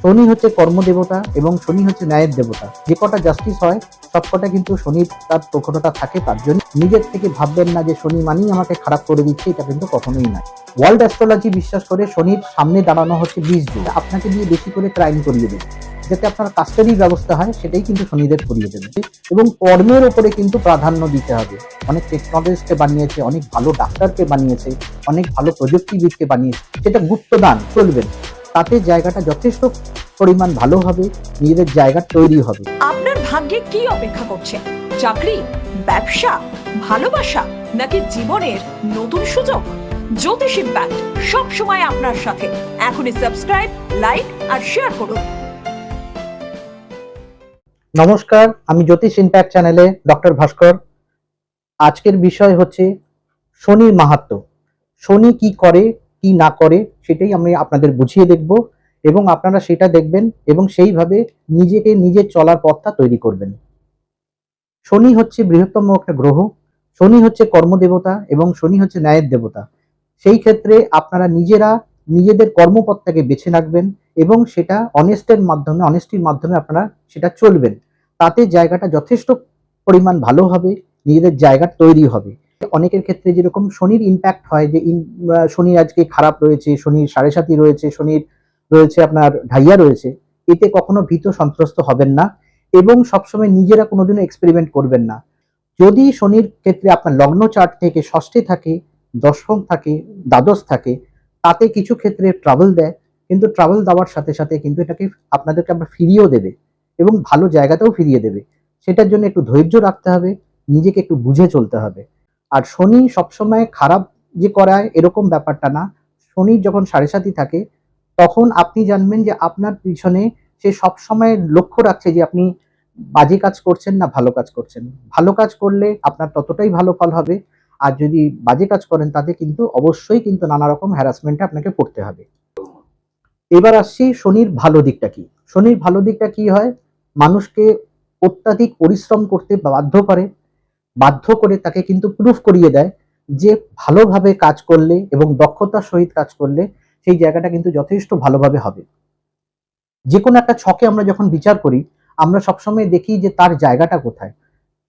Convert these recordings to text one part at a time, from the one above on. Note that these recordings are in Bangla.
শনি হচ্ছে কর্মদেবতা এবং শনি হচ্ছে ন্যায়ের দেবতা। যে কটা জাস্টিস হয় সবকটা কিন্তু শনির তার প্রখরতা থাকে। তার জন্য নিজের থেকে ভাববেন না যে শনি মানেই আমাকে খারাপ করে দিচ্ছে, এটা কিন্তু কখনোই নয়। ওয়ার্ল্ড অ্যাস্ট্রোলজি বিশ্বাস করে শনির সামনে দাঁড়ানো হচ্ছে 20 যোগ। আপনাকে দিয়ে বেশি করে ক্রাইম করিয়ে দেবে, যাতে আপনার কাস্টাডির ব্যবস্থা হয় সেটাই কিন্তু শনিদেব করিয়ে দেবে। এবং কর্মের ওপরে কিন্তু প্রাধান্য দিতে হবে। অনেক টেকনোলজিস্টকে বানিয়েছে, অনেক ভালো ডাক্তারকে বানিয়েছে, অনেক ভালো প্রযুক্তিবিদকে বানিয়েছে। সেটা গুপ্তদান চলবেন, তাতে জায়গাটা যথেষ্ট পরিমাণ ভালো হবে, নিজেদের জায়গা তৈরি হবে। আপনার ভাগ্যে কি অপেক্ষা করছে? চাকরি, ব্যবসা, ভালোবাসা নাকি জীবনের নতুন সুযোগ? জ্যোতিষ ইম্প্যাক্ট সব সময় আপনার সাথে। এখনই সাবস্ক্রাইব, লাইক আর শেয়ার করুন। নমস্কার, আমি জ্যোতিষ ইম্প্যাক্ট চ্যানেলে ডক্টর ভাস্কর। আজকের বিষয় হচ্ছে শনির মাহাত্ম্য। শনি কি করে কি না করে সেটাই আমি আপনাদের বুঝিয়ে দেখব, এবং আপনারা সেটা দেখবেন এবং সেইভাবে নিজেকে নিজের চলার পথটা তৈরি করবেন। শনি হচ্ছে বৃহত্তম একটা গ্রহ। শনি হচ্ছে কর্মদেবতা এবং শনি হচ্ছে ন্যায়ের দেবতা। সেই ক্ষেত্রে আপনারা নিজেরা নিজেদের কর্মপথটাকে বেছে রাখবেন এবং সেটা অনেস্টির মাধ্যমে আপনারা সেটা চলবেন। তাতে জায়গাটা যথেষ্ট পরিমাণ ভালো হবে, নিজেদের জায়গা তৈরি হবে। অনেকের ক্ষেত্রে যেরকম শনির ইম্প্যাক্ট হয় যে শনি আজকে খারাপ রয়েছে, শনির 7.5 রয়েছে, শনির রয়েছে আপনার ঢাইয়া রয়েছে, এতে কখনো ভীত সন্ত্রস্ত হবেন না এবং সবসময় নিজেরা কোনোদিনও এক্সপেরিমেন্ট করবেন না। যদি শনির ক্ষেত্রে আপনার লগ্ন চার্ট থেকে ষষ্ঠে থাকে, দশম থাকে, দ্বাদশ থাকে, তাতে কিছু ক্ষেত্রে ট্রাভেল দেয়, কিন্তু ট্রাভেল দেওয়ার সাথে সাথে কিন্তু এটাকে আপনাদেরকে আবার ফিরিয়েও দেবে এবং ভালো জায়গাতেও ফিরিয়ে দেবে। সেটার জন্য একটু ধৈর্য রাখতে হবে, নিজেকে একটু বুঝে চলতে হবে। আর শনি সবসময় খারাপ যে করায় এরকম ব্যাপারটা না। শনি যখন 7.5 থাকে তখন আপনি জানবেন যে আপনার পিছনে সে সবসময় লক্ষ্য রাখছে যে আপনি বাজে কাজ করছেন না ভালো কাজ করছেন। ভালো কাজ করলে আপনার ততটাই ভালো ফল হবে, আর যদি বাজে কাজ করেন তাতে কিন্তু অবশ্যই কিন্তু নানা রকম হ্যারাসমেন্টে আপনাকে পড়তে হবে। এবার আসছি শনির ভালো দিকটা কি। শনির ভালো দিকটা কি হয়? মানুষকে অত্যাধিক পরিশ্রম করতে বাধ্য করে তাকে কিন্তু প্রুফ করিয়ে দেয় যে ভালোভাবে কাজ করলে এবং দক্ষতার সহিত কাজ করলে সেই জায়গাটা কিন্তু যথেষ্ট ভালোভাবে হবে। যে কোনো একটা ছকে আমরা যখন বিচার করি, আমরা সবসময় দেখি যে তার জায়গাটা কোথায়।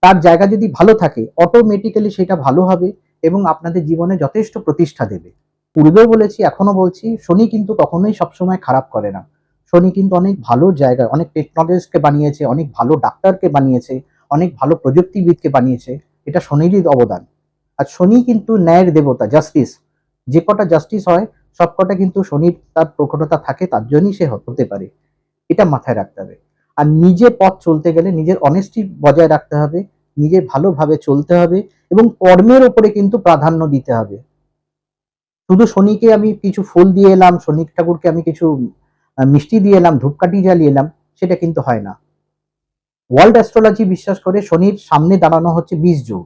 তার জায়গা যদি ভালো থাকে অটোমেটিক্যালি সেটা ভালো হবে এবং আপনাদের জীবনে যথেষ্ট প্রতিষ্ঠা দেবে। পূর্বেও বলেছি, এখনো বলছি, শনি কিন্তু কখনোই সবসময় খারাপ করে না। শনি কিন্তু অনেক ভালো জায়গায় অনেক টেকনোলজিস্টকে বানিয়েছে, অনেক ভালো ডাক্তারকে বানিয়েছে, অনেক ভালো প্রযুক্তিবিদকে বানিয়েছে। এটা শনিরই অবদান। আর শনি কিন্তু ন্যায়ের দেবতা, জাস্টিস। যে কটা জাস্টিস হয় সবকটা কিন্তু শনির তার প্রখরতা থাকে, তার জন্যই সে হতে পারে। এটা মাথায় রাখতে হবে। আর নিজে পথ চলতে গেলে নিজের অনেস্টি বজায় রাখতে হবে, নিজে ভালোভাবে চলতে হবে এবং কর্মের ওপরে কিন্তু প্রাধান্য দিতে হবে। শুধু শনিকে আমি কিছু ফুল দিয়ে এলাম, শনি ঠাকুরকে আমি কিছু মিষ্টি দিয়ে এলাম, ধূপকাঠি জ্বালিয়ে এলাম, সেটা কিন্তু হয় না। ওয়ার্ল্ড অ্যাস্ট্রোলজি বিশ্বাস করে শনির সামনে দাঁড়ানো হচ্ছে 20 যোগ।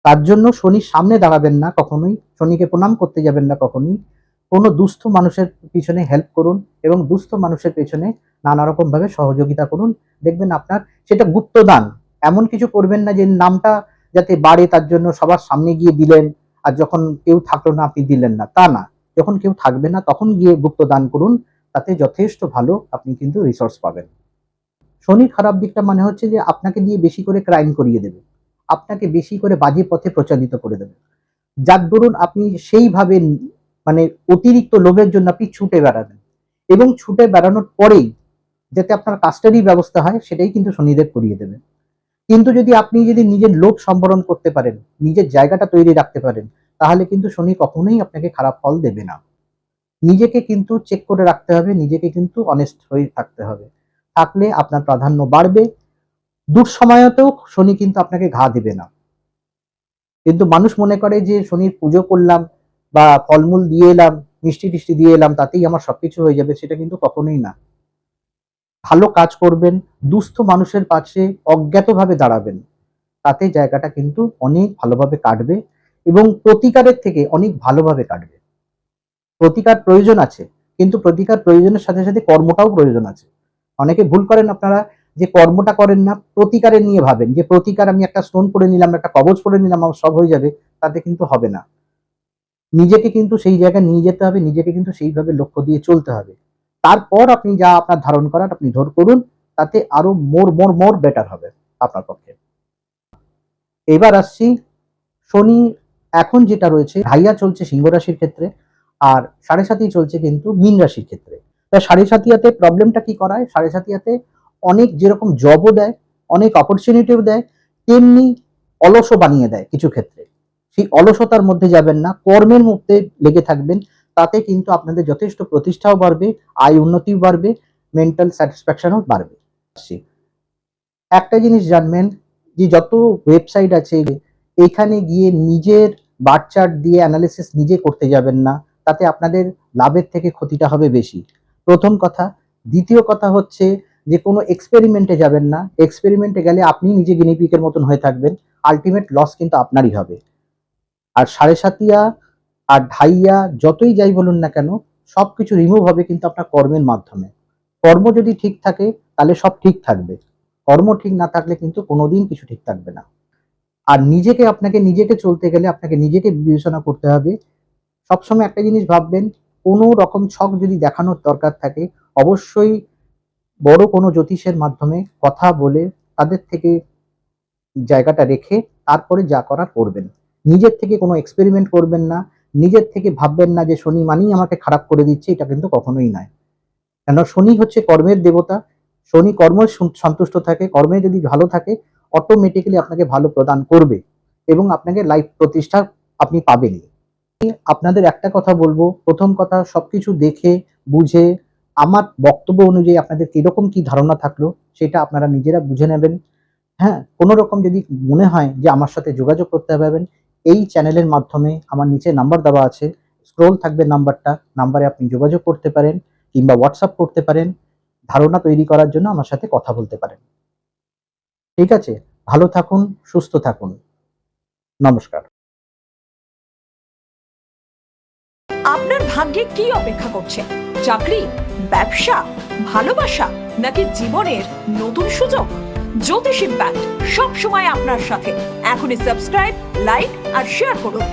তার জন্য শনির সামনে দাঁড়াবেন না কখনোই, শনিকে প্রণাম করতে যাবেন না কখনোই। কোনো দুস্থ মানুষের পিছনে হেল্প করুন এবং দুস্থ মানুষের পেছনে নানা রকম ভাবে সহযোগিতা করুন। দেখবেন আপনার সেটা গুপ্তদান, এমন কিছু করবেন না যে নামটা যাতে বাড়ে তার জন্য সবার সামনে গিয়ে দিলেন, আর যখন কেউ থাকলো না আপনি দিলেন না, তা না। যখন কেউ থাকবে না তখন গিয়ে গুপ্তদান করুন, তাতে যথেষ্ট ভালো আপনি কিন্তু রিসোর্স পাবেন। শনির খারাপ দিকটা মানে হচ্ছে যে আপনাকে দিয়ে বেশি করে ক্রাইম করিয়ে দেবে, আপনাকে বেশি করে বাজে পথে প্রচালিত করে দেবে, যার দরুন আপনি সেইভাবে মানে অতিরিক্ত লোভের জন্য আপনি ছুটে বেড়াবেন এবং ছুটে বেড়ানোর পরেই যাতে আপনার কাস্টাডি ব্যবস্থা হয় সেটাই কিন্তু শনিদেব করিয়ে দেবে। কিন্তু যদি নিজের লোভ সম্বরণ করতে পারেন, নিজের জায়গাটা তৈরি রাখতে পারেন, তাহলে কিন্তু শনি কখনোই আপনাকে খারাপ ফল দেবে না। নিজেকে কিন্তু চেক করে রাখতে হবে, নিজেকে কিন্তু অনেস্ট হয়ে থাকতে হবে। থাকলে আপনার প্রাধান্য বাড়বে। দুঃসময়েতেও শনি কিন্তু আপনাকে ঘা দিবে না। কিন্তু মানুষ মনে করে যে শনির পুজো করলাম বা ফলমূল দিয়ে এলাম, মিষ্টি টিষ্টি দিয়ে এলাম, তাতেই আমার সবকিছু হয়ে যাবে, সেটা কিন্তু কখনোই না। ভালো কাজ করবেন, দুস্থ মানুষের পাশে অজ্ঞাতভাবে দাঁড়াবেন, তাতে জায়গাটা কিন্তু অনেক ভালোভাবে কাটবে এবং প্রতিকারের থেকে অনেক ভালোভাবে কাটবে। প্রতিকার প্রয়োজন আছে, কিন্তু প্রতিকার প্রয়োজনের সাথে সাথে কর্মটাও প্রয়োজন আছে। অনেকে ভুল করেন আপনারা, যে কর্মটা করেন না, প্রতিকারের নিয়ে ভাবেন যে প্রতিকার আমি একটা স্টোন পরে নিলাম, একটা কবচ পরে নিলাম, আমার সব হয়ে যাবে, তাতে কিন্তু হবে না। নিজেকে কিন্তু সেই জায়গায় নিয়ে যেতে হবে, নিজেকে কিন্তু সেইভাবে লক্ষ্য দিয়ে চলতে হবে, তারপর আপনি যা আপনার ধারণ করার আপনি করুন, তাতে আরো মোর বেটার হবে আপনার পক্ষে। এবার আসছি শনি এখন যেটা রয়েছে, ঢাইয়া চলছে সিংহ রাশির ক্ষেত্রে, আর সাড়ে সাতি চলছে কিন্তু মীন রাশির ক্ষেত্রে। তা সাড়ে সাতিয়াতে প্রবলেমটা কি করায়, সাড়ে সাতিয়াতে অনেক যেরকম জবও দেয়, অনেক অপরচুনিটিও দেয়, তেমনি অলসও বানিয়ে দেয় কিছু ক্ষেত্রে। সেই অলসতার মধ্যে যাবেন না, কর্মের মধ্যে লেগে থাকবেন, তাতে কিন্তু আপনাদের যথেষ্ট প্রতিষ্ঠাও বাড়বে, আয় উন্নতিও বাড়বে, মেন্টাল স্যাটিসফ্যাকশনও বাড়বে। একটা জিনিস জানবেন যে যত ওয়েবসাইট আছে এখানে গিয়ে নিজের বার্থ চার্ট দিয়ে অ্যানালিসিস নিজে করতে যাবেন না, তাতে আপনাদের লাভের থেকে ক্ষতিটা হবে বেশি, প্রথম কথা। দ্বিতীয় কথা হচ্ছে যে কোনো এক্সপেরিমেন্টে যাবেন না, এক্সপেরিমেন্টে গেলে আপনি নিজে গিনিপিকের মতন হয়ে থাকবেন, আলটিমেট লস কিন্তু আপনারই হবে। আর সাড়ে সাতিয়া আর ঢাইয়া যতই যাই বলুন না কেন, সবকিছু রিমুভ হবে কিন্তু আপনার কর্মের মাধ্যমে। কর্ম যদি ঠিক থাকে তাহলে সব ঠিক থাকবে, কর্ম ঠিক না থাকলে কিন্তু কোনোদিন কিছু ঠিক থাকবে না। আর আপনাকে নিজেকে চলতে গেলে আপনাকে নিজেকে বিবেচনা করতে হবে। সবসময় একটা জিনিস ভাববেন, কোনো রকম ছক যদি দেখানোর দরকার থাকে, অবশ্যই বড় কোনো জ্যোতিষের মাধ্যমে কথা বলে তাদের থেকে জায়গাটা রেখে তারপরে যা করার করবেন। নিজের থেকে কোনো এক্সপেরিমেন্ট করবেন না, নিজের থেকে ভাববেন না যে শনি মানেই আমাকে খারাপ করে দিচ্ছে, এটা কিন্তু কখনোই নয়। কেন, শনি হচ্ছে কর্মের দেবতা, শনি কর্ম সন্তুষ্ট থাকে, কর্মে যদি ভালো থাকে অটোমেটিক্যালি আপনাকে ভালো প্রদান করবে এবং আপনাকে লাইফ প্রতিষ্ঠা আপনি পাবেনই। আপনাদের একটা কথা বলবো, প্রথম কথা, সবকিছু দেখে বুঝে আমার বক্তব্য অনুযায়ী আপনাদের কিরকম কি ধারণা থাকলো সেটা আপনারা নিজেরা বুঝে নেবেন। হ্যাঁ, কোনো রকম যদি মনে হয় যে আমার সাথে যোগাযোগ করতে পারবেন, এই চ্যানেলের মাধ্যমে আমার নিচে নাম্বার দেওয়া আছে, স্ক্রোল থাকবে নাম্বারটা, নাম্বারে আপনি যোগাযোগ করতে পারেন কিংবা হোয়াটসঅ্যাপ করতে পারেন, ধারণা তৈরি করার জন্য আমার সাথে কথা বলতে পারেন। ঠিক আছে, ভালো থাকুন, সুস্থ থাকুন, নমস্কার। আপনার ভাগ্যে কি অপেক্ষা করছে? চাকরি, ব্যবসা, ভালোবাসা নাকি জীবনের নতুন সুযোগ? জ্যোতিষ ইম্প্যাক্ট সব সময় আপনার সাথে। এখনই সাবস্ক্রাইব, লাইক আর শেয়ার করুন।